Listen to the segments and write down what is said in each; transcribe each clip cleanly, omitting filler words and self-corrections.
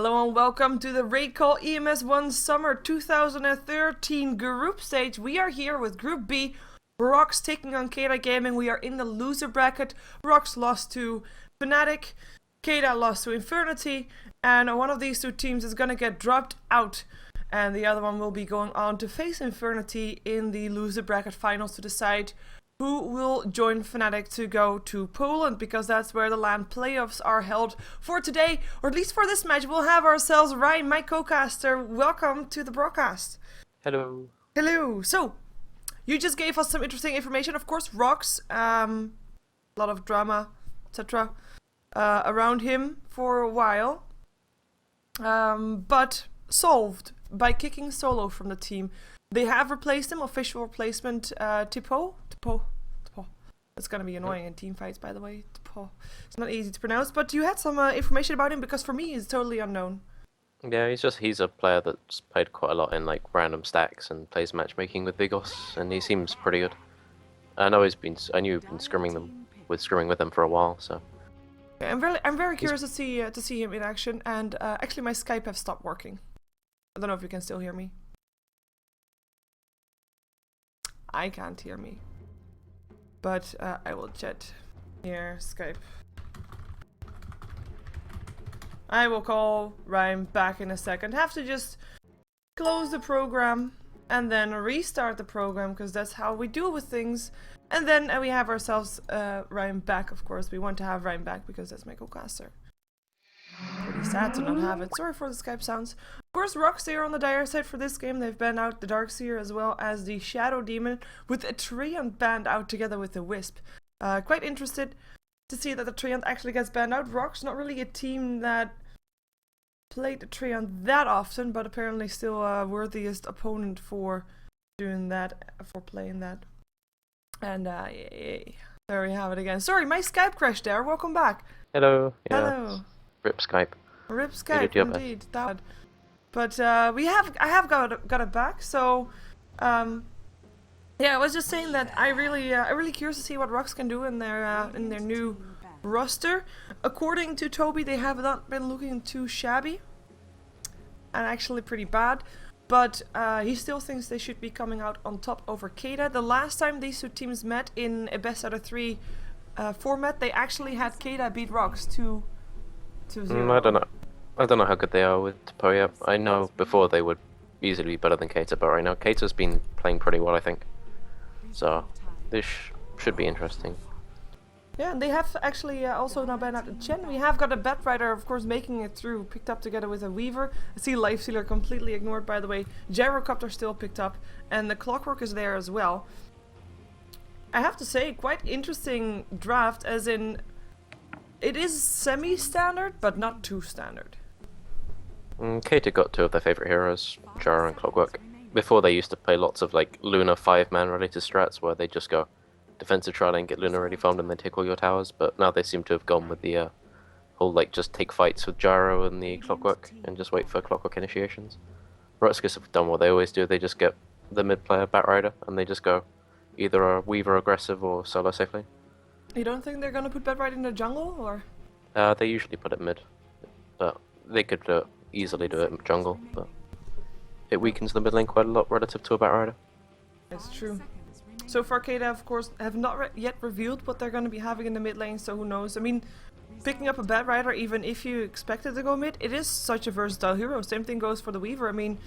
Hello and welcome to the RaidCall EMS 1 Summer 2013 group stage. We are here with Group B, RoX taking on Keita Gaming. We are in the loser bracket. RoX lost to Fnatic, Keita lost to Infernity, and one of these two teams is gonna get dropped out. And the other one will be going on to face Infernity in the loser bracket finals to decide who will join Fnatic to go to Poland, because that's where the LAN playoffs are held for today, or at least for this match. We'll have ourselves Rime, my co-caster. Welcome to the broadcast. Hello. Hello. So, you just gave us some interesting information. Of course, RoX, a lot of drama, etc. Around him for a while, but solved by kicking Solo from the team. They have replaced him, official replacement, Tipo. It's gonna be annoying in team fights, by the way. Tipo. It's not easy to pronounce, but you had some information about him, because for me he's totally unknown. Yeah, he's a player that's played quite a lot in like random stacks and plays matchmaking with Vigos, and he seems pretty good. I knew you've been scrimming with them for a while, so. Yeah, I'm very curious to see him in action, and actually my Skype has stopped working. I don't know if you can still hear me. I can't hear me. But I will chat here, Skype. I will call Rime back in a second. Have to just close the program and then restart the program, because that's how we deal with things. And then we have ourselves Rime back, of course. We want to have Rime back because that's my co-caster. Pretty sad to not have it. Sorry for the Skype sounds. Of course, RoX are on the dire side for this game. They've banned out the Darkseer as well as the Shadow Demon, with a Treant banned out together with the Wisp. Quite interested to see that the Treant actually gets banned out. RoX, not really a team that played the Treant that often, but apparently still a worthiest opponent for doing that, for playing that. And yay. There we have it again. Sorry, my Skype crashed there. Welcome back. Hello. Yeah. Hello. Rip Skype. Rip Skype, indeed. That. But I have got it back. So, yeah, I was just saying that I'm really curious to see what RoX can do in their new roster. According to Toby, they have not been looking too shabby, and actually pretty bad. But he still thinks they should be coming out on top over Keita. The last time these two teams met in a best out of 3 format, they actually had Keita beat RoX 2-0. I don't know how good they are with Tipo yet. I know before they would easily be better than Keita, but right now Keita's been playing pretty well, I think. So this should be interesting. Yeah, and they have actually also now banned out the Chen. We have got a Bat Rider, of course, making it through, picked up together with a Weaver. I see Lifestealer completely ignored, by the way. Gyrocopter still picked up, and the Clockwork is there as well. I have to say, quite interesting draft, as in it is semi-standard, but not too standard. Keita got 2 of their favorite heroes, Jara and Clockwork. Before they used to play lots of like Luna 5-man related strats where they just go defensive try lane, get Luna ready farmed, and then take all your towers. But now they seem to have gone with the whole like just take fights with Gyro and the Clockwork and just wait for Clockwork initiations. RoX.KIS have done what they always do. They just get the mid player Bat Rider and they just go either a Weaver aggressive or solo safely. You don't think they're gonna put Bat Rider in the jungle, or? They usually put it mid, but they could easily do it in jungle, but it weakens the mid lane quite a lot relative to a Bat Rider. It's true. So far, Keita, of course, have not yet revealed what they're going to be having in the mid lane, so who knows. I mean, picking up a Bat Rider, even if you expect it to go mid, it is such a versatile hero. Same thing goes for the Weaver. I mean,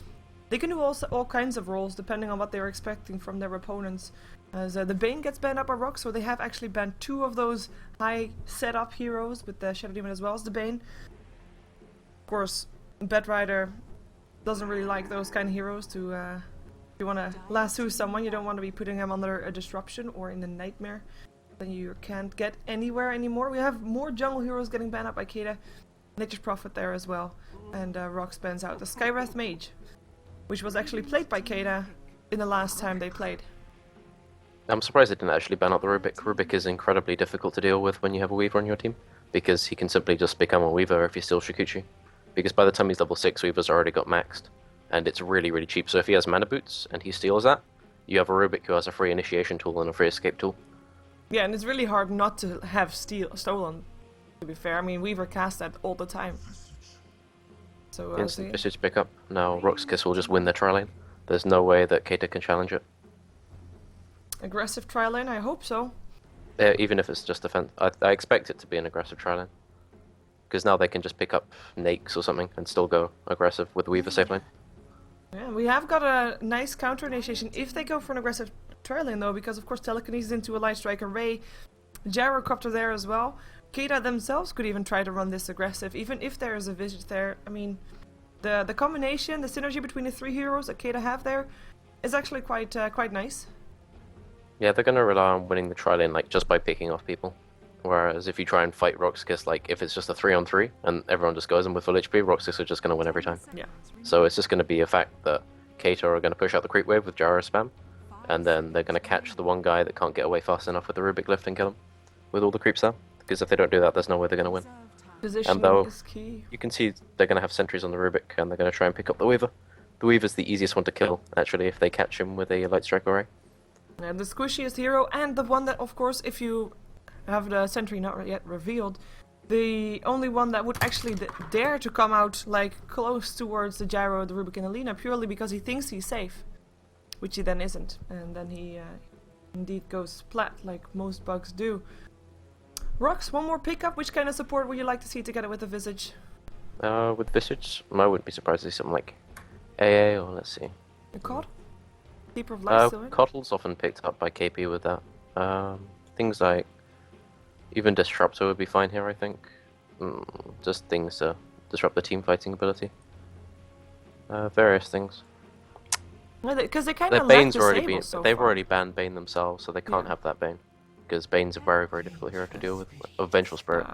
they can do all kinds of roles depending on what they're expecting from their opponents. As the Bane gets banned up by RoX, so they have actually banned 2 of those high setup heroes, with the Shadow Demon as well as the Bane. Of course, Bat Rider doesn't really like those kind of heroes to... if you want to lasso someone, you don't want to be putting them under a disruption or in a nightmare. Then you can't get anywhere anymore. We have more jungle heroes getting banned up by Keita. Nature's Prophet there as well. And RoX bans out the Skywrath Mage, which was actually played by Keita in the last time they played. I'm surprised they didn't actually ban out the Rubik. Rubik is incredibly difficult to deal with when you have a Weaver on your team, because he can simply just become a Weaver if you steal Shikuchi. Because by the time he's level 6, Weaver's already got maxed, and it's really, really cheap. So if he has mana boots and he steals that, you have a Rubik who has a free initiation tool and a free escape tool. Yeah, and it's really hard not to have stolen, to be fair. I mean, Weaver casts that all the time. So Instant Visage pickup. Now RoX.KIS will just win the tri lane. There's no way that Keita can challenge it. aggressive tri lane, I hope so. Even if it's just defense. I expect it to be an aggressive tri lane. Because now they can just pick up Nakes or something and still go aggressive with Weaver safe lane. Yeah, we have got a nice counter initiation if they go for an aggressive tri lane though, because of course telekinesis into a light striker Ray, gyrocopter there as well. Keita themselves could even try to run this aggressive, even if there is a Visage there. I mean, the combination, the synergy between the three heroes that Keita have there is actually quite nice. Yeah, they're gonna rely on winning the tri lane like just by picking off people. Whereas if you try and fight RoX.KIS, like if it's just a 3-on-3 and everyone just goes in with full HP, RoX.KIS are just gonna win every time. Yeah. So it's just gonna be a fact that Keita are gonna push out the creep wave with gyro spam, and then they're gonna catch the one guy that can't get away fast enough with the Rubik lift and kill him with all the creeps there. Because if they don't do that, there's no way they're gonna win. Positioning is key. You can see they're gonna have sentries on the Rubik and they're gonna try and pick up the Weaver. The Weaver's the easiest one to kill, actually, if they catch him with a light strike array. And the squishiest hero, and the one that, of course, if you have the sentry not yet revealed, the only one that would actually dare to come out like close towards the gyro, the Rubik and Alina, purely because he thinks he's safe, which he then isn't, and then he indeed goes splat like most bugs do. RoX, one more pickup. Which kind of support would you like to see together with the Visage? With Visage, I wouldn't be surprised to see something like AA, or let's see. The COD? Keeper of Life, Coddle's often picked up by KP with that. Things like even Disruptor would be fine here, I think. Just things to disrupt the team fighting ability. Various things. Because they kind of Bane's left already been. so They've far. already banned Bane themselves, so they can't have that Bane. Because Bane's a very, very difficult hero to deal with. A Vengeful Spirit.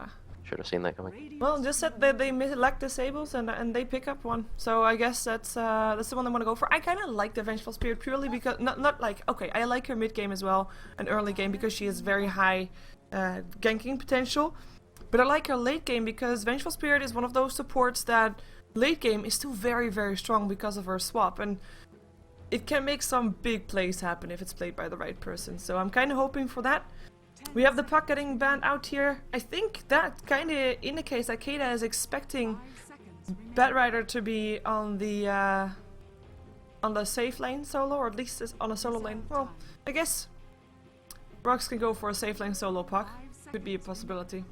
Should have seen that coming. Well, just said that they lack disables and they pick up one. So I guess that's the one I want to go for. I kind of like the Vengeful Spirit purely because not like okay, I like her mid game as well and early game because she has very high ganking potential. But I like her late game because Vengeful Spirit is one of those supports that late game is still very, very strong because of her swap, and it can make some big plays happen if it's played by the right person. So I'm kind of hoping for that. We have the puck getting banned out here. I think that kind of indicates that Keita is expecting Batrider to be on the safe lane solo, or at least on a solo lane. Well, I guess RoX can go for a safe lane solo puck. Could be a possibility.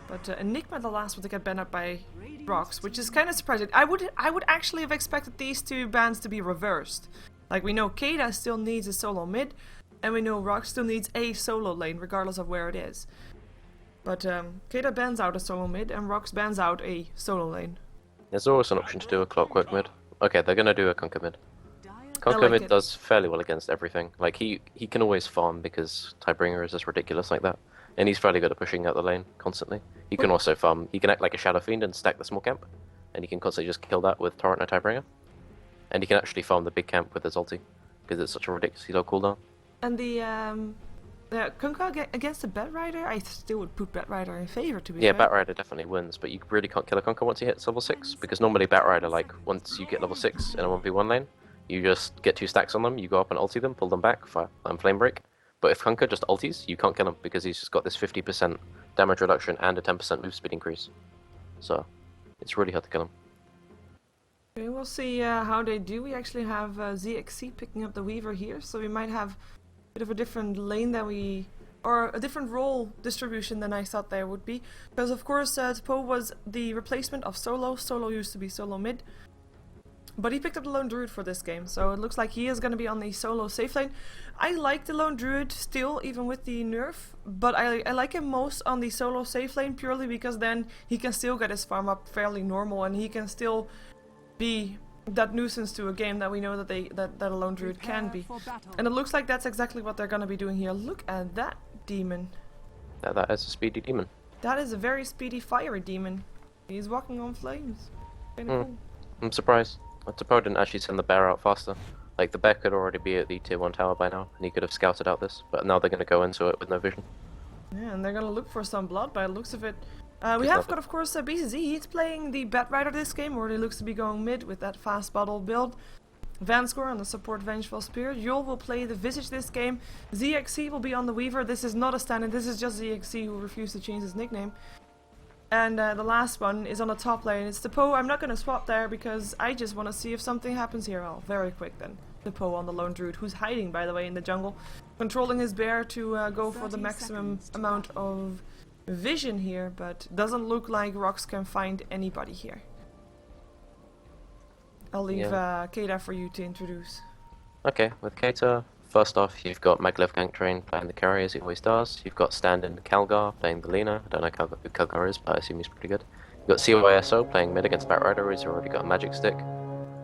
But Enigma the last one to get banned up by RoX, which is kind of surprising. I would actually have expected these two bans to be reversed. Like we know Keita still needs a solo mid, and we know RoX still needs a solo lane, regardless of where it is. But Keita bans out a solo mid, and RoX bans out a solo lane. There's always an option to do a Clockwork mid. Okay, they're gonna do a Conquer mid. Conquer mid does fairly well against everything. Like he can always farm because Tidebringer is just ridiculous like that. And he's fairly good at pushing out the lane constantly. He can also farm, he can act like a Shadow Fiend and stack the small camp. And he can constantly just kill that with Torrent and Tidebringer. And he can actually farm the big camp with his ulti, because it's such a ridiculously low cooldown. And the Kunkka against the Batrider, I still would put Batrider in favor, to be fair. Yeah, Batrider definitely wins, but you really can't kill a Kunkka once he hits level 6, because normally Batrider, like, once you get level 6 in a 1v1 lane, you just get 2 stacks on them, you go up and ulti them, pull them back, fire, and flame break. But if Kunkka just ultis, you can't kill him, because he's just got this 50% damage reduction and a 10% move speed increase. So, it's really hard to kill him. Okay, we'll see how they do. We actually have ZXC picking up the Weaver here, so we might have bit of a different lane than or a different role distribution than I thought there would be. Because of course Tpo was the replacement of Solo. Solo used to be solo mid. But he picked up the Lone Druid for this game, so it looks like he is going to be on the solo safe lane. I like the Lone Druid still, even with the nerf, but I like him most on the solo safe lane purely because then he can still get his farm up fairly normal and he can still be that nuisance to a game that we know that a Lone Druid can be. And it looks like that's exactly what they're gonna be doing here. Look at that demon. That is a speedy demon. That is a very speedy fiery demon. He's walking on flames. Kinda cool. I'm surprised. Tpo didn't actually send the bear out faster. Like, the bear could already be at the tier 1 tower by now, and he could have scouted out this, but now they're gonna go into it with no vision. Yeah, and they're gonna look for some blood by the looks of it. We have got, of course, BCZ. He's playing the Batrider this game, or he looks to be going mid with that fast bottle build. Vanscore on the support Vengeful Spirit. Yul will play the Visage this game. ZXC will be on the Weaver. This is not a stand-in, this is just ZXC who refused to change his nickname. And the last one is on the top lane. It's the Poe. I'm not going to swap there because I just want to see if something happens here. Oh, very quick then. The Poe on the lone druid, who's hiding, by the way, in the jungle. Controlling his bear to go for the maximum amount of vision here, but doesn't look like RoX can find anybody here. I'll leave Keita for you to introduce. Okay, with Keita, first off, you've got Maglev Gangtrain playing the carry as he always does. You've got Stand-in Calgar playing the Lina. I don't know who Calgar is, but I assume he's pretty good. You've got CYSO playing mid against Batrider, who's already got a magic stick.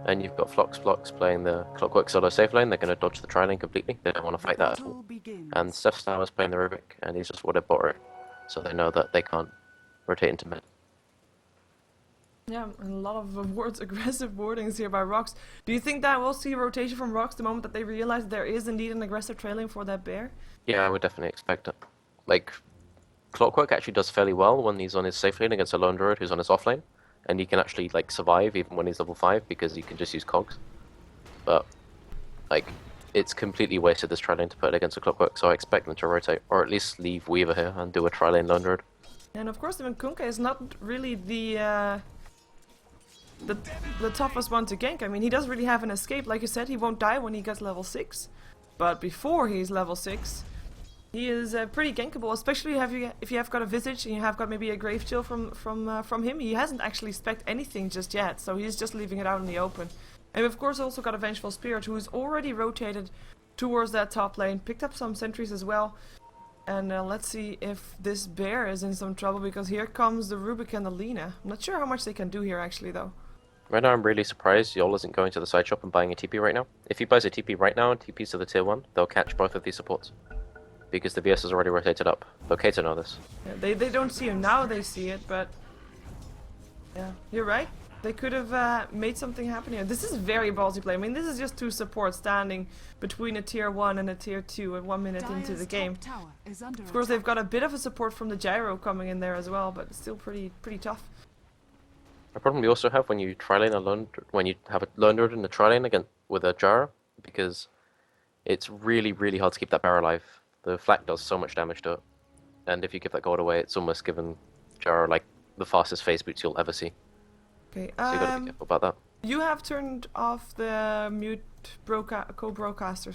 And you've got Flox playing the Clockwork solo safe lane. They're going to dodge the tri-lane completely. They don't want to fight that at all. And Steph Star is playing the Rubik, and he's just water bot, so they know that they can't rotate into mid. Yeah, and a lot of aggressive wordings here by RoX. Do you think that we'll see a rotation from RoX the moment that they realize there is indeed an aggressive trailing for that bear? Yeah, I would definitely expect it. Like, Clockwork actually does fairly well when he's on his safe lane against a lone druid who's on his off lane, and he can actually like survive even when he's level 5 because he can just use cogs. But like, it's completely wasted this tri-lane to put it against a Clockwork, so I expect them to rotate, or at least leave Weaver here and do a tri-lane lone druid. And of course, even Kunkka is not really the toughest one to gank. I mean, he doesn't really have an escape. Like you said, he won't die when he gets level 6. But before he's level 6, he is pretty gankable, especially if you have got a Visage and you have got maybe a Grave Chill from him. He hasn't actually spec'd anything just yet, so he's just leaving it out in the open. And we've of course also got a Vengeful Spirit, who's already rotated towards that top lane, picked up some sentries as well. And let's see if this bear is in some trouble, because here comes the Rubik and the Lina. I'm not sure how much they can do here actually though. Right now I'm really surprised Yol isn't going to the side shop and buying a TP right now. If he buys a TP right now and TPs to the tier 1, they'll catch both of these supports. Because the VS has already rotated up. Okay to know this. Yeah, they don't see him now, they see it, but yeah, you're right. They could have made something happen here. This is very ballsy play. I mean, this is just two supports standing between a tier 1 and a tier 2 at 1 minute into the game. Of course, they've got a bit of a support from the gyro coming in there as well, but it's still pretty tough. A problem you also have when you tri-lane when you have a lone druid in the tri-lane again with a gyro, because it's really hard to keep that bear alive. The flak does so much damage to it, and if you give that gold away, it's almost given gyro like the fastest phase boots you'll ever see. Okay, so you gotta be careful about that. You have turned off the mute co-broadcaster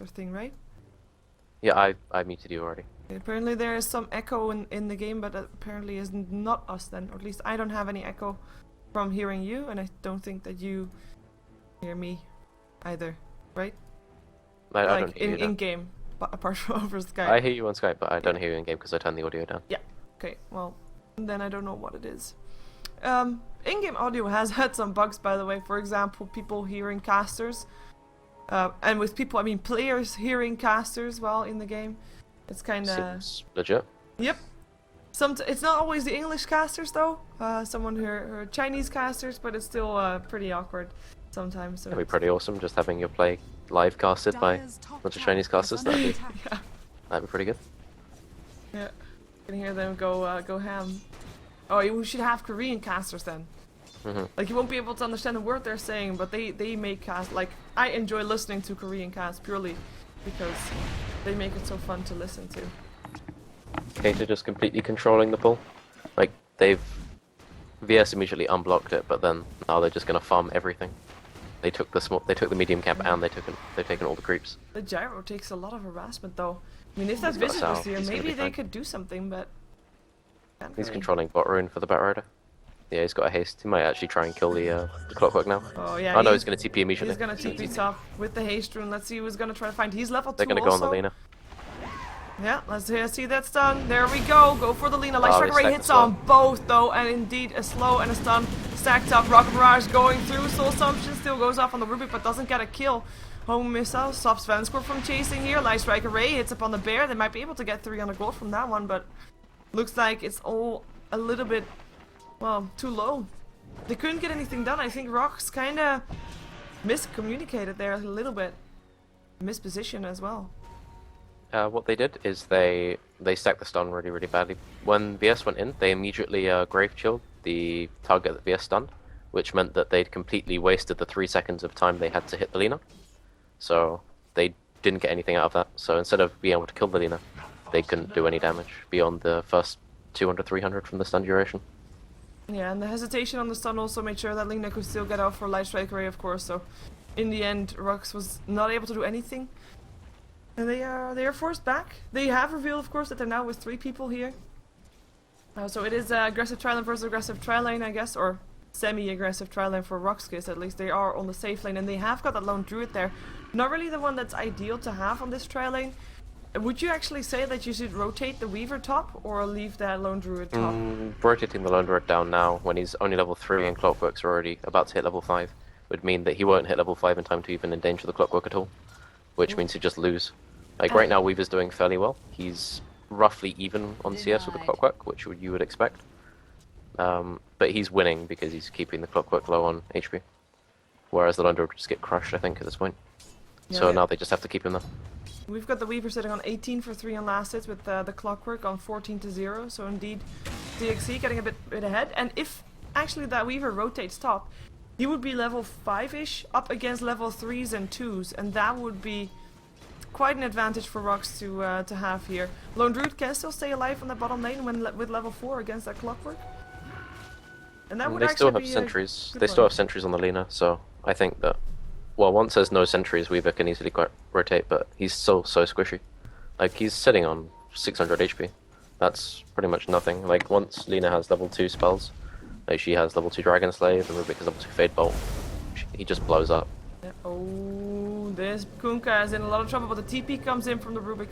thing, right? Yeah, I muted you already. Okay, apparently there is some echo in the game, but apparently is not us then. Or at least I don't have any echo from hearing you, and I don't think that you hear me either, right? I like don't hear you in game, but apart from over Skype. I hear you on Skype, but I don't hear you in game because I turned the audio down. Yeah. Okay. Well, then I don't know what it is. In-game audio has had some bugs, by the way. For example, people hearing casters, and with people I mean players hearing casters while in the game. It's kind of seems legit. Yep. It's not always the English casters though. Someone who are Chinese casters, but it's still pretty awkward sometimes. So That'd be pretty awesome, just having your play live casted by a bunch of Chinese casters. That'd be pretty good. Yeah, you can hear them go ham. Oh, you should have Korean casters then. Like, you won't be able to understand a word they're saying, but they make cast. Like, I enjoy listening to Korean casts purely because they make it so fun to listen to. Keita just completely controlling the pull. Like, VS immediately unblocked it, but then now they're just gonna farm everything. They took the medium camp and they've taken all the creeps. The gyro takes a lot of harassment though. I mean, if that visit was here, maybe they could do something, but he's controlling bot rune for the Batrider. Yeah, he's got a haste. He might actually try and kill the Clockwork now. Oh yeah. Oh no, he's gonna TP immediately. He's gonna TP top with the haste rune. Let's see who's gonna try to find. He's level 2 They're gonna go on the Lina. Yeah, let's see that stun. There we go. Go for the Lina. Light Strike Ray hits on both though, and indeed a slow and a stun stacked up. Rocket Barrage going through. Soul Assumption still goes off on the Rubik, but doesn't get a kill. Home missile stops Svenskor from chasing here. Light Strike Ray hits upon the bear. They might be able to get 300 gold from that one, but looks like it's all a little bit, well, too low. They couldn't get anything done. I think RoX kind of miscommunicated there a little bit. Misposition as well. What they did is they stacked the stun really badly. When VS went in, they immediately Grave Chilled the target that VS stunned, which meant that they'd completely wasted the 3 seconds of time they had to hit the Lina. So they didn't get anything out of that. So instead of being able to kill the Lina, they couldn't do any damage beyond the first 200, 300 from the stun duration. Yeah, and the hesitation on the stun also made sure that Lina could still get out for Light Strike Ray, of course, so in the end, RoX was not able to do anything. And they are forced back. They have revealed, of course, that they're now with 3 people here. So it is aggressive tri-lane versus aggressive tri-lane, I guess, or semi-aggressive tri-lane for RoX.KIS at least. They are on the safe lane, and they have got that lone druid there. Not really the one that's ideal to have on this tri-lane. Would you actually say that you should rotate the Weaver top, or leave that lone druid top? Rotating the lone druid down now, when he's only level 3 and Clockwork's already about to hit level 5, would mean that he won't hit level 5 in time to even endanger the Clockwork at all. Which means he'd just lose. Like right now, Weaver's doing fairly well. He's roughly even on CS with the Clockwork, which you would expect. But he's winning because he's keeping the Clockwork low on HP. Whereas the lone druid would just get crushed, I think, at this point. Yeah, so now they just have to keep him there. We've got the Weaver sitting on 18 for 3 on last hits with the Clockwork on 14 to 0. So indeed, DXC getting a bit ahead. And if actually that Weaver rotates top, he would be level 5-ish up against level 3s and 2s. And that would be quite an advantage for RoX to have here. Lone Druid can still stay alive on the bottom lane with level 4 against that Clockwork. And that would actually still have sentries. They still have sentries on the Lina, so I think that, well, once there's no sentries, Weaver can easily rotate, but he's so squishy. Like, he's sitting on 600 HP. That's pretty much nothing. Like, once Lina has level 2 spells, like she has level 2 Dragon Slave, and Rubik has level 2 Fade Bolt, he just blows up. Yeah. Oh, this Kunkka is in a lot of trouble, but the TP comes in from the Rubik,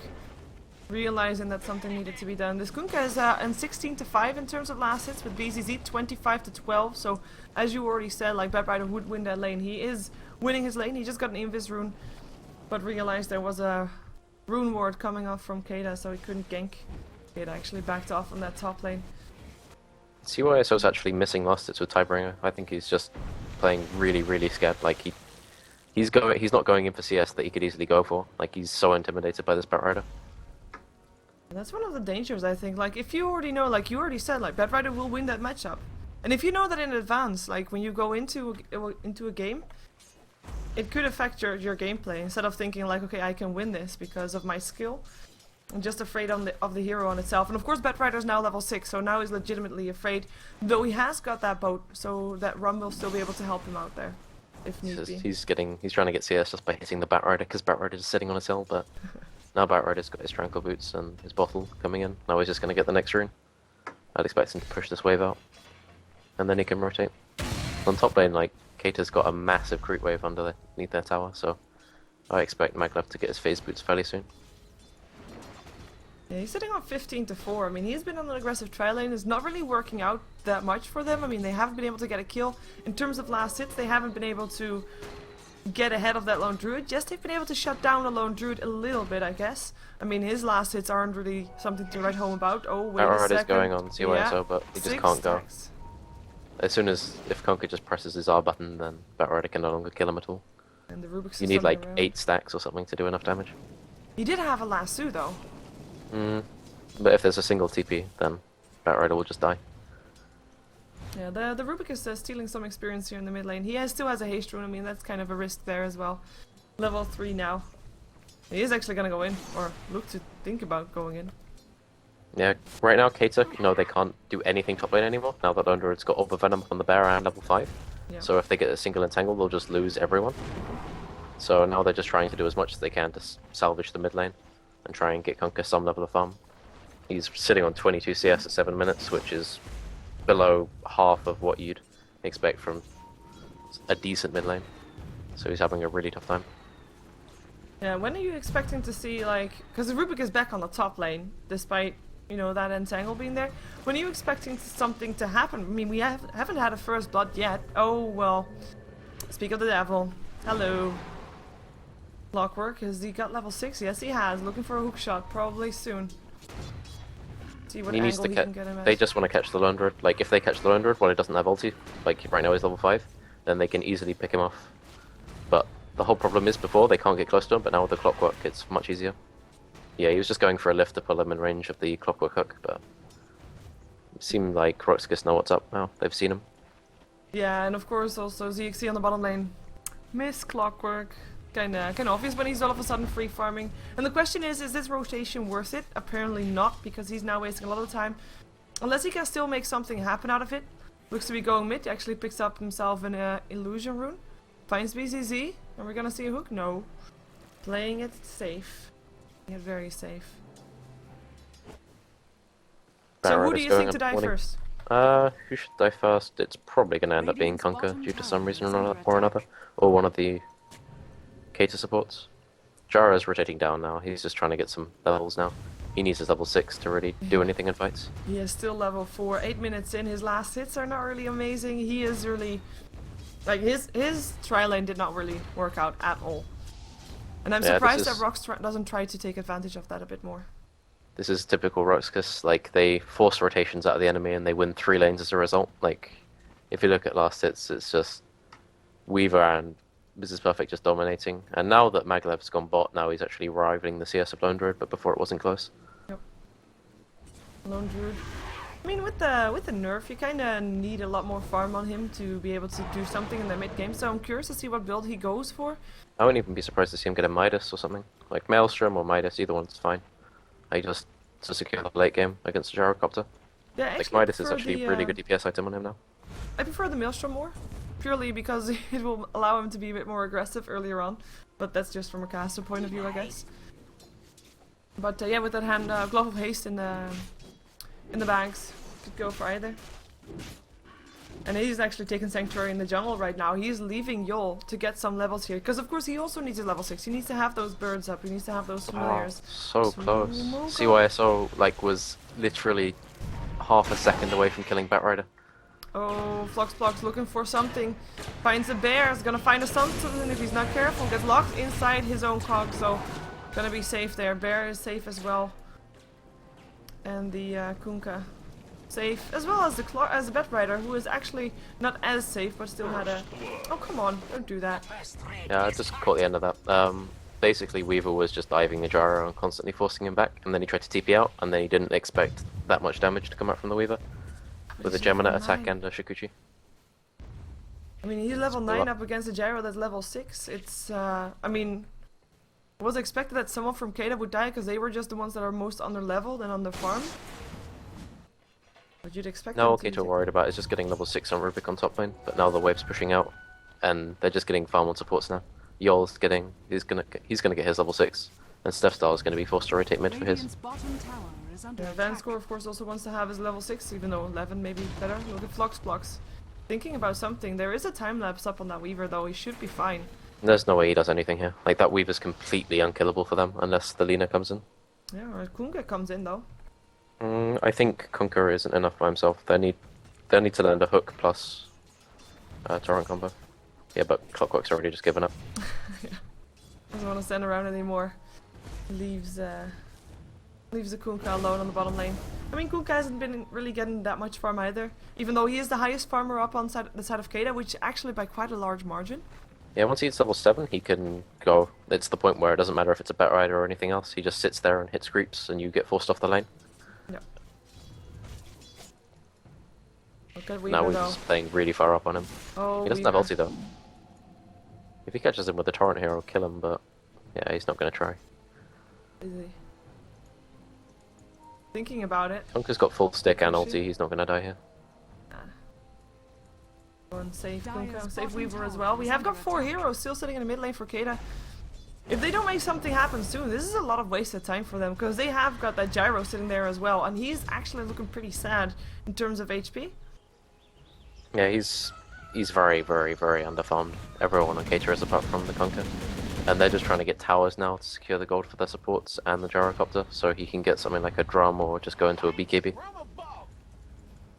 realizing that something needed to be done. This Kunkka is in 16 to 5 in terms of last hits, with BZZ 25 to 12. So, as you already said, like Bad Rider would win that lane. He is winning his lane. He just got an Invis rune, but realized there was a rune ward coming off from Keita, so he couldn't gank. Keita actually backed off on that top lane. CYSO's actually missing last hits with Tidebringer. I think he's just playing really scared. Like he's not going in for CS that he could easily go for. Like, he's so intimidated by this Bat Rider. That's one of the dangers, I think. Like, if you already know, like you already said, like Bad Rider will win that matchup, and if you know that in advance, like when you go into a game, it could affect your gameplay. Instead of thinking like, okay, I can win this because of my skill, I'm just afraid of the hero on itself. And of course, Bad Rider's now level 6, so now he's legitimately afraid. Though he has got that boat, so that Rime will still be able to help him out there, if need be. He's trying to get CS just by hitting the Bat Rider, because Bat Rider is sitting on his hill, but now Bat Rider's got his Tranquil Boots and his bottle coming in. Now he's just going to get the next rune. I'd expect him to push this wave out, and then he can rotate. On top lane, like, Keita's got a massive creep wave underneath their tower, so I expect Maglev to get his phase boots fairly soon. Yeah, he's sitting on 15 to 4. I mean, he's been on an aggressive tri-lane. It's not really working out that much for them. I mean, they haven't been able to get a kill. In terms of last hits, they haven't been able to get ahead of that lone druid. Yes, they've been able to shut down the lone druid a little bit, I guess. I mean, his last hits aren't really something to write home about. Oh, wait a second. is going on CYSO, yeah, but he just can't stacks. Go. As soon as, if Conker just presses his R button, then Bat Rider can no longer kill him at all. And the Rubik's you need like 8 stacks or something to do enough damage. He did have a lasso though. But if there's a single TP, then Bat Rider will just die. Yeah, the Rubik is stealing some experience here in the mid lane. He still has a haste rune. I mean, that's kind of a risk there as well. Level 3 now. He is actually gonna go in, or look to think about going in. Yeah, right now Keita, they can't do anything top lane anymore, now that Lone Druid's got all the Venom on the bear and level 5. Yeah. So if they get a single entangle, they'll just lose everyone. So now they're just trying to do as much as they can to salvage the mid lane, and try and get Conker some level of farm. He's sitting on 22 CS at 7 minutes, which is below half of what you'd expect from a decent mid lane. So he's having a really tough time. Yeah, when are you expecting to see, like, because the Rubik is back on the top lane, despite, that entangle being there. When are you expecting something to happen? I mean, we haven't had a first blood yet. Oh, well. Speak of the devil. Hello. Clockwork, has he got level 6? Yes, he has. Looking for a hook shot, probably soon. See what angle he can get him at. They just want to catch the Lone Druid. Like, if they catch the Lone Druid while he doesn't have ulti, like right now he's level 5, then they can easily pick him off. But the whole problem is before they can't get close to him, but now with the Clockwork it's much easier. Yeah, he was just going for a lift to pull him in range of the Clockwork hook, but it seemed like RoX.KIS know what's up now. They've seen him. Yeah, and of course also ZXC on the bottom lane. Miss Clockwork. Kinda obvious when he's all of a sudden free farming. And the question is this rotation worth it? Apparently not, because he's now wasting a lot of time Unless he can still make something happen out of it. Looks to be going mid. He actually picks up himself an illusion rune. Finds BZZ. Are we gonna see a hook? No. Playing it safe. Playing it very safe. So who do you think to die first? Who should die first? It's probably going to end up being Conquer due to some reason or another, or one of the Keita supports. Jara's rotating down now. He's just trying to get some levels now. He needs his level 6 to really do anything in fights. He is still level 4. 8 minutes in. His last hits are not really amazing. He is really... Like, his tri-lane did not really work out at all. And I'm surprised that RoX doesn't try to take advantage of that a bit more. This is typical RoX.KIS. Like, they force rotations out of the enemy and they win 3 lanes as a result. Like, if you look at last hits, it's just Weaver and Mrs. Perfect just dominating. And now that Maglev's gone bot, now he's actually rivaling the CS of Lone Druid, but before it wasn't close. Yep. Lone Druid. I mean, with the nerf, you kind of need a lot more farm on him to be able to do something in the mid game. So I'm curious to see what build he goes for. I wouldn't even be surprised to see him get a Midas or something. Like Maelstrom or Midas, either one's fine. I just to secure the late game against the Gyrocopter. Yeah, like Midas is actually a really good DPS item on him now. I prefer the Maelstrom more, purely because it will allow him to be a bit more aggressive earlier on. But that's just from a caster point of view, I guess. But yeah, with that hand, Glove of Haste in the bags, could go for either. And he's actually taking Sanctuary in the jungle right now. He's leaving Yol to get some levels here. Because of course he also needs a level 6. He needs to have those birds up. He needs to have those familiars. So close. CYSO like was literally half a second away from killing Batrider. Oh, Fluxblock's looking for something. Finds a bear. Is gonna find a something if he's not careful. Gets locked inside his own cog. So gonna be safe there. Bear is safe as well. And the Kunkka. Safe, as well as the Batrider, who is actually not as safe, but still had a... Oh, come on, don't do that. Yeah, I just caught the end of that. Basically, Weaver was just diving the Jara and constantly forcing him back, and then he tried to TP out, and then he didn't expect that much damage to come out from the Weaver. With a Gemini attack and a Shikuchi. I mean, he's level 9 up against a Gyro that's level 6. It's, I mean... It was expected that someone from Keita would die, because they were just the ones that are most under-leveled and under-farmed. But you'd expect now all Keita worried about is just getting level 6 on Rubik on top lane, but now the wave's pushing out, and they're just getting farm on supports now. Yol's getting, he's gonna get his level 6, and Stephstyle is gonna be forced to rotate mid for his. Yeah, Vanscore of course also wants to have his level 6, even though 11 may be better. Look at Fluxblocks. Thinking about something, there is a time lapse up on that Weaver though, he should be fine. There's no way he does anything here. Like, that Weaver's completely unkillable for them, unless the Lina comes in. Yeah, or Kunkka comes in though. I think Conqueror isn't enough by himself. They need to land a hook plus torrent combo. Yeah, but Clockwork's already just given up. Yeah. Doesn't want to stand around anymore. Leaves the Kunkka alone on the bottom lane. I mean, Kunkka hasn't been really getting that much farm either, even though he is the highest farmer up on the side of Keita, which actually by quite a large margin. Yeah, once he hits level 7, he can go. It's the point where it doesn't matter if it's a Batrider or anything else. He just sits there and hits creeps, and you get forced off the lane. Yep. Okay, Weaver, now we're just playing really far up on him. Oh, he doesn't have ulti though. If he catches him with the torrent here, I'll kill him, but yeah, he's not going to try. Is he? Thinking about it. Conker's got full stick and ulti, he's not going to die here. One safe Kunkka, safe Weaver as well. We have got 4 heroes still sitting in the mid lane for Keita. If they don't make something happen soon, this is a lot of wasted time for them, because they have got that Gyro sitting there as well, and he's actually looking pretty sad in terms of HP. Yeah, he's very, very, very underfarmed. Everyone on Keita is apart from the Conker. And they're just trying to get towers now to secure the gold for their supports and the Gyrocopter, so he can get something like a drum or just go into a BKB.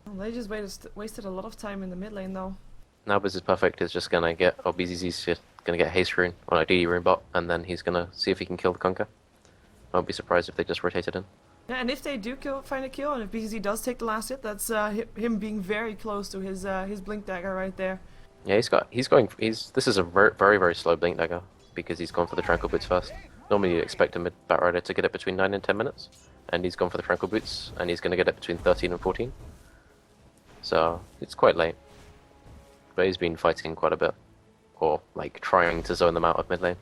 Well, they just wasted a lot of time in the mid lane though. Now Mrs. Perfect is just gonna get, or BZZ's just gonna get Haste Rune, or a DD Rune bot, and then he's gonna see if he can kill the Conker. I won't be surprised if they just rotate it in. Yeah, and if they do find a kill, and if BZZ does take the last hit, that's him being very close to his Blink Dagger right there. Yeah, this is a very, very slow Blink Dagger, because he's gone for the Tranquil Boots first. Normally you'd expect a mid-Batrider to get it between 9 and 10 minutes, and he's gone for the Tranquil Boots, and he's gonna get it between 13 and 14. So, it's quite late. But he's been fighting quite a bit. Or, like, trying to zone them out of mid lane.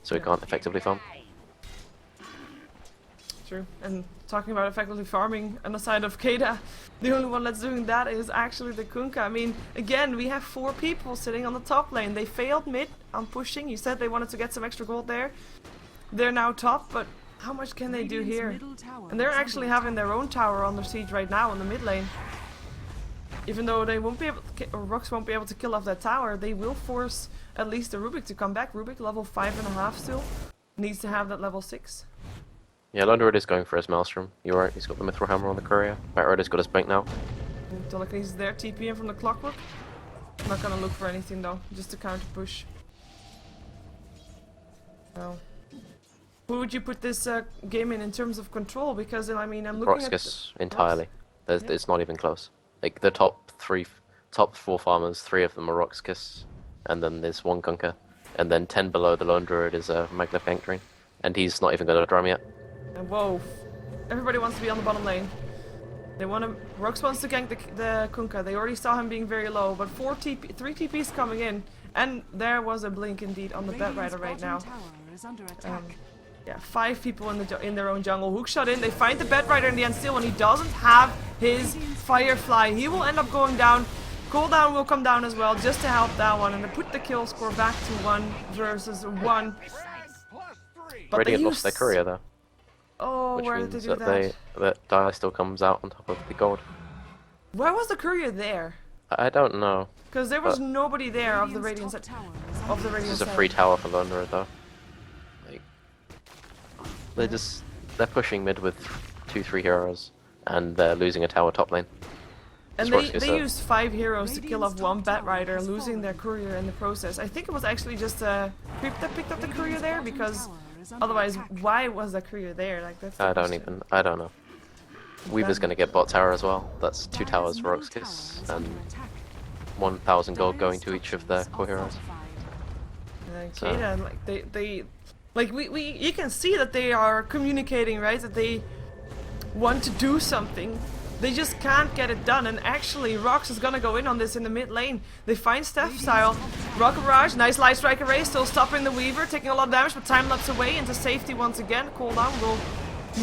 So he can't effectively farm. true. And talking about effectively farming on the side of Keita, the only one that's doing that is actually the Kunkka. I mean, again, we have 4 people sitting on the top lane. They failed mid on pushing. You said they wanted to get some extra gold there. They're now top, but how much can they do here? And they're actually having their own tower under siege right now in the mid lane. Even though they won't be able to, or RoX won't be able to kill off that tower, they will force at least the Rubik to come back. Rubik level 5.5 still. Needs to have that level 6. Yeah, Lundred is going for his Maelstrom. You're right, he's got the Mithril Hammer on the courier. Batrider's got his Blink now. Telekinesis is there, TPing from the Clockwork. Not gonna look for anything though, just to counter push. Well, who would you put this game in terms of control? Because I mean, I'm looking RoX.KIS entirely. It's not even close. Like the top 4 farmers, 3 of them are RoX.KIS, and then there's 1 Kunkka, and then 10 below the Lone Druid is a Maglev Gank, and he's not even got a drum yet. And whoa, everybody wants to be on the bottom lane. They want to. RoX wants to gank the Kunkka. They already saw him being very low, but 3 TPs coming in, and there was a blink indeed on the Batrider right now. Yeah, 5 people in their own jungle. Hookshot in. They find the Batrider in the end still, and he doesn't have his Firefly. He will end up going down. Cooldown will come down as well, just to help that one, and to put the kill score back to 1 versus 1. But Radiant lost their courier though. Oh, which where did they means do that? that Dire still comes out on top of the gold. Where was the courier there? I don't know. Because there was nobody there of the Radiant side. This is a free tower for Lundred though. Like, they're pushing mid with 2-3 heroes, and they're losing a tower top lane. And they used 5 heroes to kill off 1 Batrider, losing their courier in the process. I think it was actually just Creep that picked up the courier there, because otherwise, why was the courier there? Like that's. I don't know. Weaver's gonna get bot tower as well. That's 2 towers for RoX.KIS and 1,000 gold going to each of their core heroes. Keita, like you can see that they are communicating, right? That they want to do something. They just can't get it done, and actually RoX is gonna go in on this in the mid lane. They find Steph style. Rocket Barrage, nice light strike array, still stopping the Weaver, taking a lot of damage, but time lapse away into safety once again. Cooldown will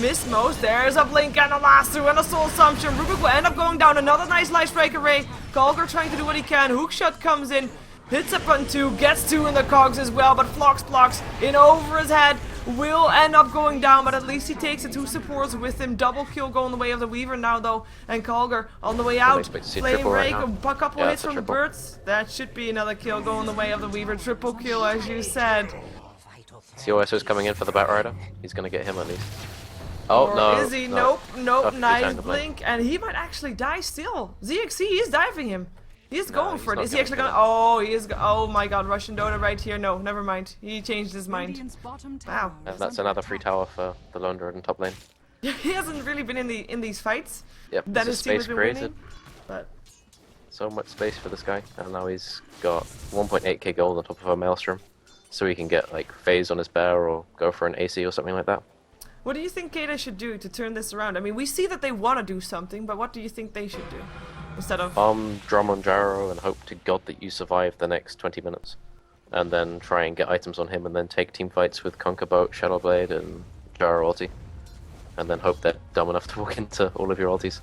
miss most. There's a blink and a last 2 and a soul assumption. Rubik will end up going down. Another nice light strike array. Golgar trying to do what he can. Hookshot comes in, hits up on 2, gets 2 in the cogs as well, but Flox blocks in over his head. Will end up going down, but at least he takes the 2 supports with him. Double kill going the way of the Weaver now though, and Colgar on the way out. Flame Rake, a couple hits from the birds. That should be another kill going the way of the Weaver. Triple kill, as you said. COS is coming in for the Batrider. He's gonna get him at least. Oh or no! Is he? No. Nope. Nice blink, and he might actually die still. ZXC is diving him. He's going for it. Is he actually gonna? Oh, he is. Oh my God, Russian Dota right here. No, never mind. He changed his mind. Wow. And that's another free tower for the Lone Druid in top lane. He hasn't really been in these fights. Yep. That his team has been created. winning. But So much space for this guy, and now he's got 1.8k gold on top of a Maelstrom, so he can get like phase on his bear or go for an AC or something like that. what do you think Keita should do to turn this around? I mean, we see that they want to do something, but what do you think they should do instead of? Drum on Gyro and hope to God that you survive the next 20 minutes, and then try and get items on him, and then take team fights with Conquer Boat, Shadowblade, and Gyro ulti, and then hope they're dumb enough to walk into all of your ultis.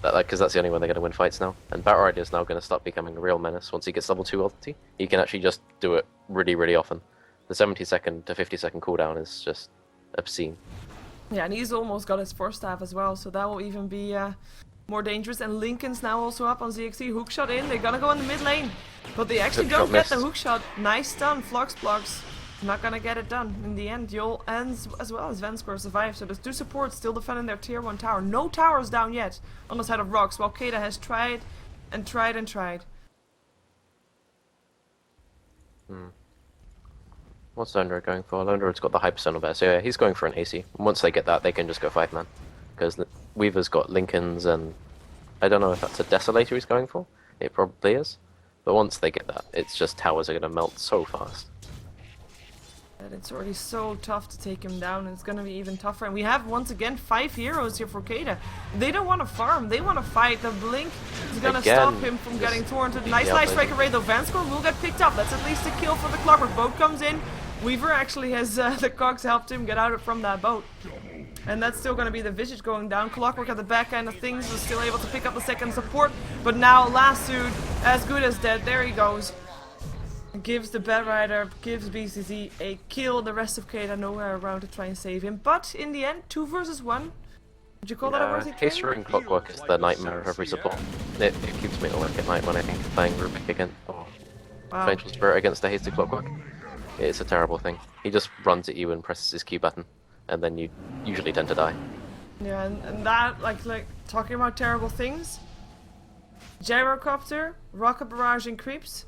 Because that's the only way they're going to win fights now. And Batrider is now going to start becoming a real menace. Once he gets level 2 ulti, he can actually just do it really, really often. The 70-second to 50-second cooldown is just obscene. Yeah, and he's almost got his 4-staff as well, so that will even be more dangerous. And Lincoln's now also up on ZXC. Hookshot in, they're gonna go in the mid lane. But they actually don't get the hookshot. Nice stun, Flux blocks. Not gonna get it done. In the end, Yul ends as well as Venskor survive. So there's 2 supports still defending their tier 1 tower. No towers down yet on the side of RoX, while Keita has tried and tried and tried. What's Lundred going for? Lundred's got the Hypersonal Bear, so yeah, he's going for an AC. And once they get that, they can just go 5-man. Because Weaver's got Lincolns, and I don't know if that's a Desolator he's going for. It probably is. But once they get that, it's just towers are going to melt so fast. And it's already so tough to take him down, and it's gonna be even tougher. And we have once again 5 heroes here for Keita. They don't want to farm, they want to fight. The blink is gonna stop him from getting torn to the nice light strike array. Though Vanskor will get picked up. That's at least a kill for the Clockwork. Boat comes in. Weaver actually has the cogs helped him get out from that boat. And that's still going to be the Visage going down. Clockwork at the back end of things was still able to pick up the second support. But now last suit, as good as dead. There he goes. Gives the Bat Rider, gives BCZ a kill. The rest of Keita nowhere around to try and save him. But in the end, 2 versus 1. Would you call that a worthy trade? Sheever and Clockwork is the nightmare of every support. It keeps me awake at night when I think of playing Rubik against Vengeful Spirit against the hasty Clockwork. It's a terrible thing. He just runs at you and presses his Q button, and then you usually tend to die. Yeah, and that, like talking about terrible things, Gyrocopter, Rocket Barrage and Creeps,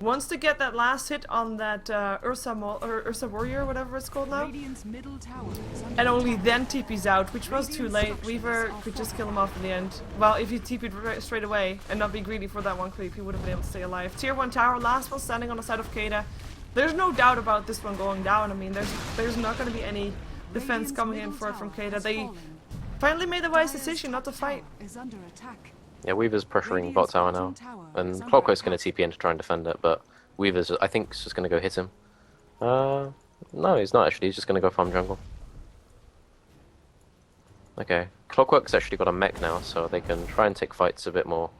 wants to get that last hit on that Ursa Warrior, whatever it's called now, and only then TP's out, which was too late. Weaver could just kill him off in the end. Well, if he TP'd straight away and not be greedy for that one creep, he would have been able to stay alive. Tier 1 tower, last one standing on the side of Keita. There's no doubt about this one going down. I mean, there's not going to be any defense coming in for it from Keita. They finally made the wise decision not to fight. Yeah, Weaver's pressuring bot tower now, and Clockwork's going to TP in to try and defend it, but Weaver's, I think, is just going to go hit him. No, he's not actually, he's just going to go farm jungle. Okay, Clockwork's actually got a mech now, so they can try and take fights a bit more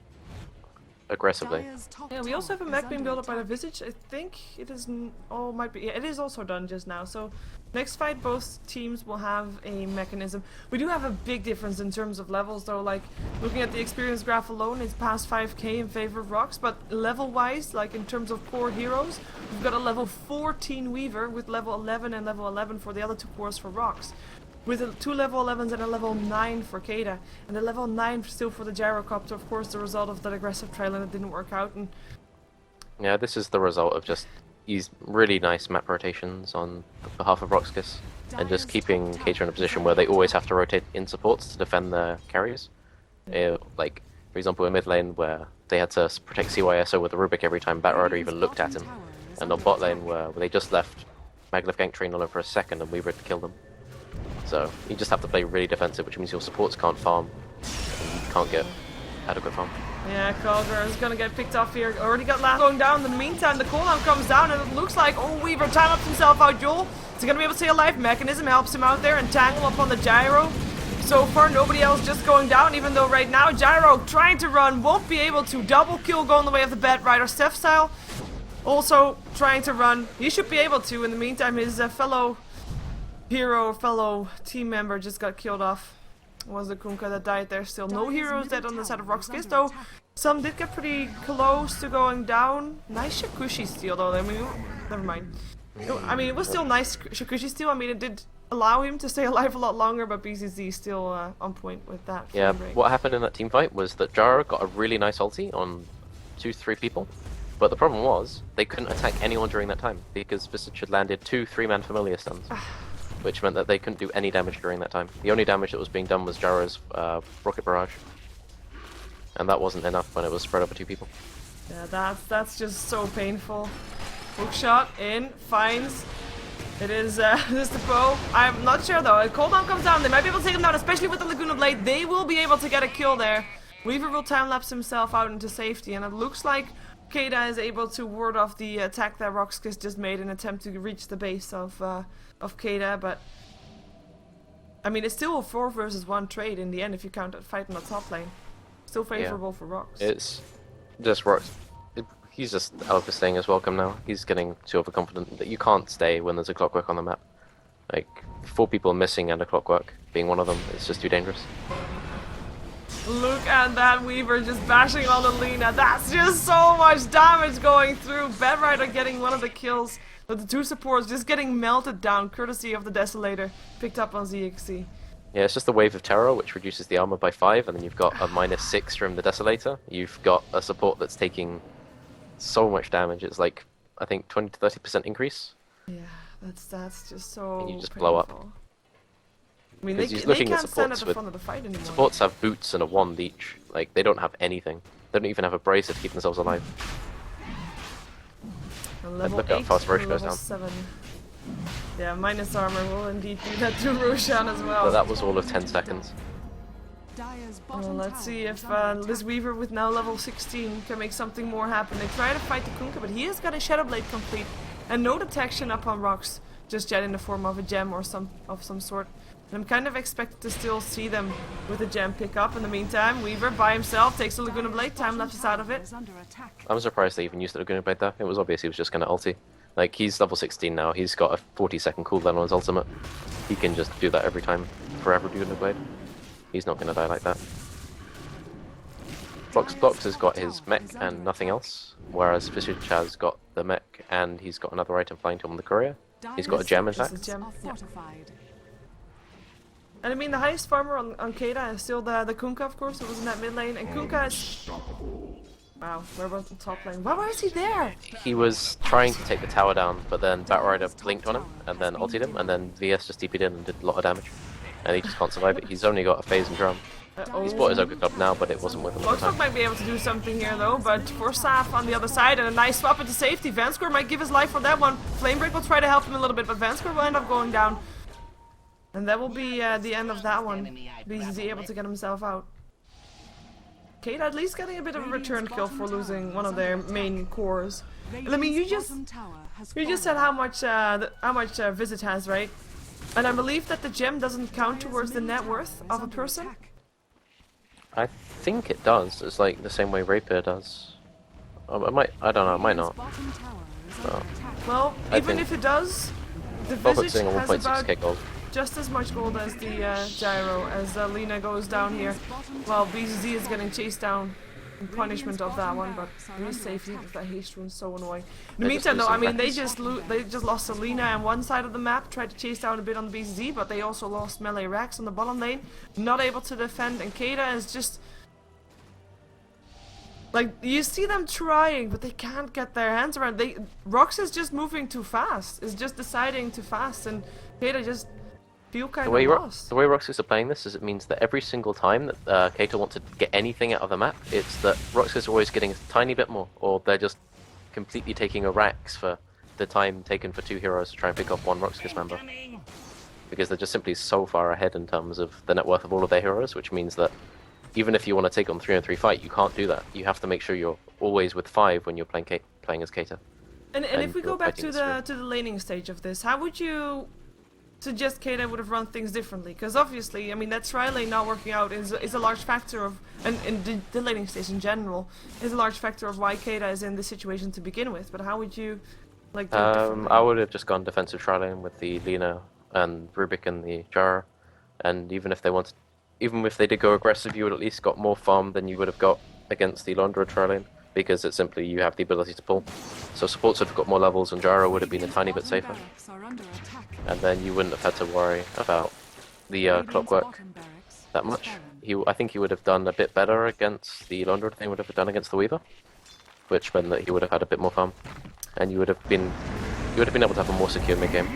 aggressively. Yeah, we also have a mech being built up by the Visage. I think it is, might be, yeah, it is also done just now, so next fight both teams will have a mechanism. We do have a big difference in terms of levels though, like looking at the experience graph alone, it's past 5k in favor of RoX, but level wise, like in terms of core heroes, we've got a level 14 Weaver with level 11 and level 11 for the other 2 cores for RoX. With 2 level 11s and a level 9 for Keita, and a level 9 still for the Gyrocopter, of course the result of that aggressive trail and it didn't work out. And yeah, this is the result of just these really nice map rotations on behalf of RoX.KIS, and just keeping Keita in a position where they always have to rotate in supports to defend their carries. Like, for example, in mid lane where they had to protect CYSO with the Rubik every time Bat Rider even looked at him, and on bot lane where they just left Maglev Gank Train on him for a second and Weaver to kill them. So you just have to play really defensive, which means your supports can't farm, and you can't get adequate farm. Yeah, Calder is gonna get picked off here. Already got last going down. In the meantime, the cooldown comes down, and it looks like Weaver time-ups himself out. Joel is gonna be able to stay alive. Mechanism helps him out there and tangle up on the Gyro. So far, nobody else just going down, even though right now Gyro trying to run won't be able to. Double kill going the way of the Bat Rider. Steph style also trying to run. He should be able to. In the meantime, his fellow hero, fellow team member just got killed off. Was the Kunkka that died there. Still no heroes dead on the side of RoX.KIS, though some did get pretty close to going down. Nice Shakushi steal though. I mean, never mind. I mean, it was still nice Shakushi steal. I mean, it did allow him to stay alive a lot longer, but BCZ still on point with that. Yeah, what happened in that team fight was that Jara got a really nice ulti on 2-3 people, but the problem was they couldn't attack anyone during that time because Visage had landed 2 3-man familiar stuns. Which meant that they couldn't do any damage during that time. The only damage that was being done was Jara's Rocket Barrage. And that wasn't enough when it was spread over 2 people. Yeah, that's just so painful. Hook shot in, finds. It is this the bow. I'm not sure though. A cooldown comes down, they might be able to take him down, especially with the Laguna Blade. They will be able to get a kill there. Weaver will time-lapse himself out into safety, and it looks like Keita is able to ward off the attack that RoX.KIS just made in an attempt to reach the base of Keita, but I mean it's still a 4 versus 1 trade in the end if you count that fight on the top lane. Still favorable for RoX. It's just RoX. He's just overstaying his welcome now. He's getting too overconfident that you can't stay when there's a Clockwork on the map. Like 4 people missing and a Clockwork being one of them, it's just too dangerous. Look at that Weaver just bashing on the Lina. That's just so much damage going through. Bat Rider getting one of the kills. But the 2 supports just getting melted down, courtesy of the Desolator, picked up on ZXC. Yeah, it's just the Wave of Terror, which reduces the armor by 5, and then you've got a -6 from the Desolator. You've got a support that's taking so much damage. It's like, I think, 20 to 30% increase. Yeah, that's just so and you just painful. blow up. I mean, they can't stand at the front of the fight anymore. Supports have boots and a wand each. Like, they don't have anything. They don't even have a bracer to keep themselves alive. Level look how 8 fast Roche to goes level down. 7. Yeah, minus armor will indeed do that to Roshan as well. But that was all of 10 seconds. Well, let's see if this Weaver with now level 16 can make something more happen. They try to fight the Kunkka, but he has got a Shadow Blade complete and no detection upon RoX just yet in the form of a gem or some sort. And I'm kind of expected to still see them with the gem pick up. In the meantime, Weaver by himself takes a Laguna Blade. Time left is out of it. I'm surprised they even used the Laguna Blade there. It was obvious he was just going to ulti. Like, he's level 16 now. He's got a 40-second cooldown on his ultimate. He can just do that every time. Forever Laguna Blade. He's not going to die like that. Blox has got his mech and nothing else, whereas Visage has got the mech and he's got another item flying to him on the courier. He's got a gem, in fact. Yeah. And I mean, the highest farmer on Keita is still the Kunkka, of course. It was in that mid lane, and Kunkka is... Wow, where about the top lane? Why was he there? He was trying to take the tower down, but then Batrider blinked on him, and then ultied him, and then VS just TP'd in and did a lot of damage. And he just can't survive it. He's only got a phase and drum. He's bought his Ogre Club now, but it wasn't with him at the time. might be able to do something here though, but for Saf on the other side, and a nice swap into safety. Vanscore might give his life for that one. Flamebreak will try to help him a little bit, but Vanscore will end up going down. And that will be the end of that one. BZZ able to get himself out. Keita at least getting a bit of a return kill for losing one of their main cores. And I mean, you just said how much Visit has, right? And I believe that the gem doesn't count towards the net worth of a person. I think it does. It's like the same way Rapier does. I don't know, it might not. Well, even if it does, the Visage has about 1.6k gold. just as much gold as the Gyro, as Lina goes down here. Well, BZZ is getting chased down in punishment of that one, but he's safe because that haste rune's so annoying. In the meantime though, I mean, they just lost Selena on one side of the map, tried to chase down a bit on BZZ, but they also lost melee Rex on the bottom lane, not able to defend, and Keita is just... Like, you see them trying, but they can't get their hands around. RoX is just moving too fast, is just deciding too fast, and Keita just feel kind of lost. The way RoX are playing this is it means that every single time that Keita wants to get anything out of the map, it's that RoX is always getting a tiny bit more, or they're just completely taking a Rax for the time taken for two heroes to try and pick off one RoX member. Because they're just simply so far ahead in terms of the net worth of all of their heroes, which means that even if you want to take on 3-on-3 fight, you can't do that. You have to make sure you're always with 5 when you're playing as Keita. And if we go back to the laning stage of this, how would you suggest Keita would have run things differently? Because obviously, I mean, that tri lane not working out is a large factor of, and the laning stage in general, is a large factor of why Keita is in this situation to begin with. But how would you like do it differently? I would have just gone defensive tri lane with the Lina and Rubik and the Jara, and even if they did go aggressive, you would at least got more farm than you would have got against the Londra tri lane, because it's simply you have the ability to pull. So supports would have got more levels, and Jara would have been a tiny bit safer. And then you wouldn't have had to worry about the clockwork that much. I think he would have done a bit better against the Londra than he would have done against the Weaver, which meant that he would have had a bit more farm, and you would have been able to have a more secure mid game.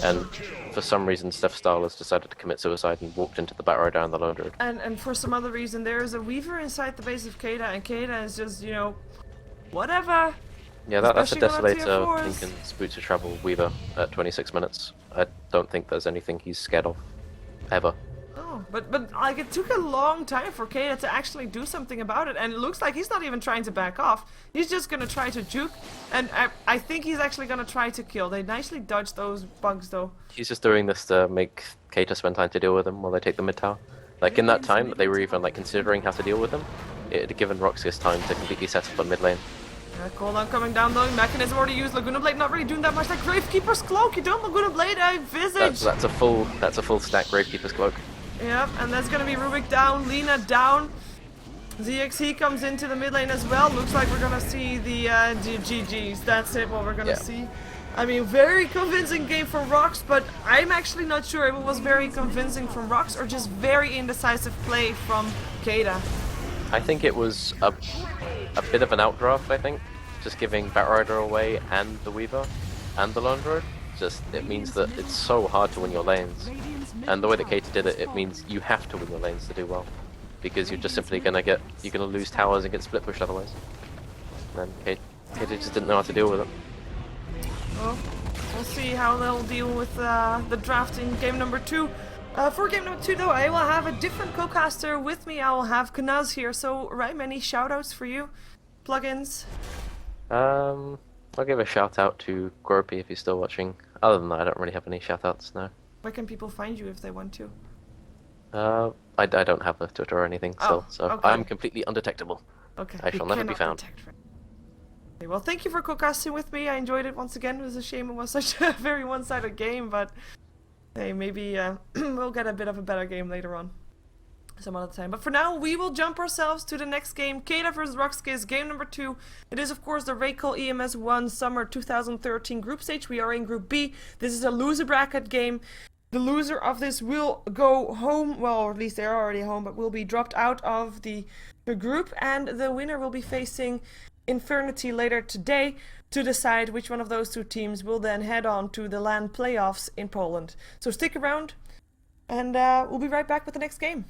And for some reason, Steph Stahl has decided to commit suicide and walked into the Batrider and the Lone Druid. And for some other reason, there is a Weaver inside the base of Keita, and Keita is just, you know, whatever. Yeah, that's a Desolator, Lincoln's Boots to Travel Weaver at 26 minutes. I don't think there's anything he's scared of, ever. Oh, but like, it took a long time for Keita to actually do something about it, and it looks like he's not even trying to back off. He's just gonna try to juke, and I think he's actually gonna try to kill. They nicely dodged those bugs though. He's just doing this to make Keita spend time to deal with him while they take the mid tower. Like, in that time that they were even like considering how to deal with him, it had given RoX.KIS time to completely set up on mid lane. Cooldown coming down though, Mechanism already used, Laguna Blade not really doing that much. Like Gravekeeper's Cloak, you don't Laguna Blade, Visage! That's a full stack Gravekeeper's Cloak. Yep, and that's gonna be Rubik down, Lina down. ZXE comes into the mid lane as well. Looks like we're gonna see the GGs. That's it, what we're gonna see. I mean, very convincing game for RoX, but I'm actually not sure if it was very convincing from RoX or just very indecisive play from Keita. I think it was a bit of an outdraft, I think. Just giving Batrider away and the Weaver and the Lone Druid. Just, it means that it's so hard to win your lanes. And the way that Keita did it, it means you have to win your lanes to do well. Because you're just simply gonna lose towers and get split pushed otherwise. And then Keita just didn't know how to deal with it. Well, we'll see how they'll deal with the draft in game number 2. For game number 2 though, I will have a different co-caster with me. I will have Knaz here. So, Rime, any shoutouts for you? Plugins? I'll give a shout out to Gropey if he's still watching. Other than that, I don't really have any shout outs now. Where can people find you if they want to? I don't have a Twitter or anything still, so okay. I'm completely undetectable. Okay. I shall never be found. Okay, well, thank you for co-casting with me. I enjoyed it once again. It was a shame it was such a very one-sided game, but hey, maybe we'll get a bit of a better game later on. Some other time. But for now, we will jump ourselves to the next game. Keita vs RoX.KIS, game number 2. It is, of course, the RaidCall EMS 1 Summer 2013 group stage. We are in Group B. This is a loser bracket game. The loser of this will go home, well, or at least they're already home, but will be dropped out of the group, and the winner will be facing Infernity later today to decide which one of those two teams will then head on to the LAN playoffs in Poland. So stick around, and we'll be right back with the next game.